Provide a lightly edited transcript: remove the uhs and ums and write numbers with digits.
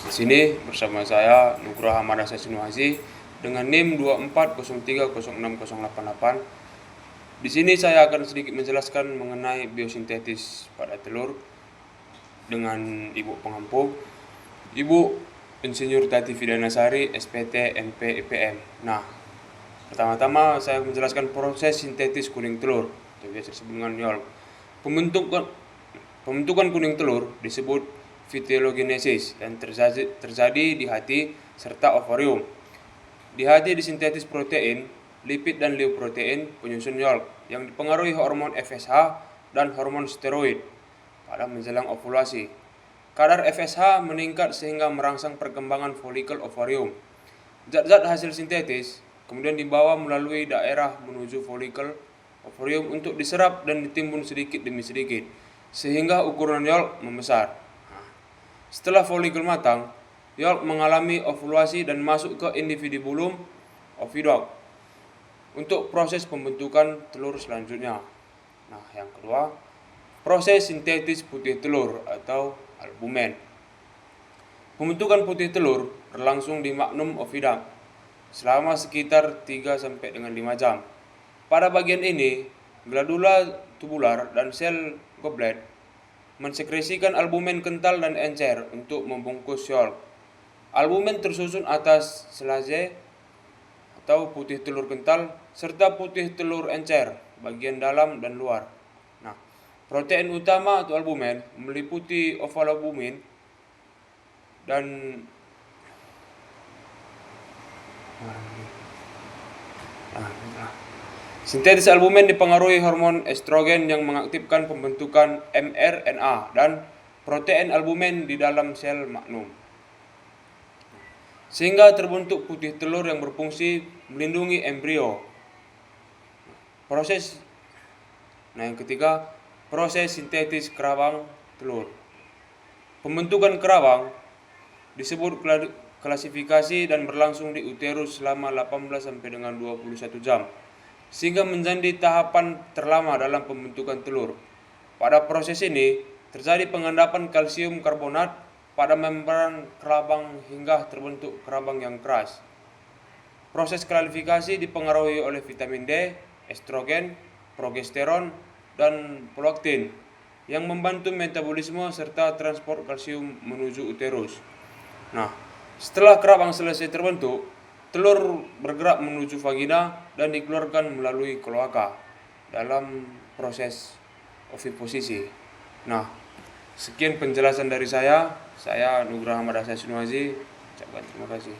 Di sini bersama saya Nugroho Madasa Sinuazi dengan NIM 24030608. Di sini saya akan sedikit menjelaskan mengenai biosintetis pada telur dengan Ibu pengampu, Ibu Insinyur Tati Fidanasari, SPT, MP, IPM. Nah, pertama-tama saya menjelaskan proses sintetis kuning telur, atau biasa disebut dengan YOLK. Pembentukan kuning telur disebut vitellogenesis dan terjadi di hati serta ovarium. Di hati disintetis protein, lipid dan leukoprotein penyusun YOLK yang dipengaruhi hormon FSH dan hormon steroid pada menjelang ovulasi. Kadar FSH meningkat sehingga merangsang perkembangan folikel ovarium. Zat-zat hasil sintetis kemudian dibawa melalui daerah menuju folikel ovarium untuk diserap dan ditimbun sedikit demi sedikit sehingga ukuran YOLK membesar. Setelah folikel matang, YOLK mengalami ovulasi dan masuk ke individuum oviduct untuk proses pembentukan telur selanjutnya. Nah, yang kedua, proses sintetis putih telur atau albumen. Pembentukan putih telur berlangsung di magnum oviduct selama sekitar 3-5 jam. Pada bagian ini, glandula tubular dan sel goblet mensekresikan albumen kental dan encer untuk membungkus YOLK. Albumen tersusun atas selase atau putih telur kental serta putih telur encer bagian dalam dan luar. Nah, protein utama atau albumen meliputi ovalbumin dan sintetis albumen dipengaruhi hormon estrogen yang mengaktifkan pembentukan mRNA dan protein albumen di dalam sel magnum, sehingga terbentuk putih telur yang berfungsi melindungi embrio. Yang ketiga, proses sintetis kerawang telur. Pembentukan kerawang disebut klasifikasi dan berlangsung di uterus selama 18-21 jam. Sehingga menjadi tahapan terlama dalam pembentukan telur. Pada proses ini, terjadi pengendapan kalsium karbonat pada membran kerawang hingga terbentuk kerawang yang keras. Proses klasifikasi dipengaruhi oleh vitamin D, estrogen, progesteron, dan prolaktin yang membantu metabolisme serta transport kalsium menuju uterus. Nah, setelah kerawang selesai terbentuk, telur bergerak menuju vagina dan dikeluarkan melalui kloaka dalam proses oviposisi. Nah, sekian penjelasan dari saya. Saya Nugroho Madasa Sinuazi. Ucapkan terima kasih.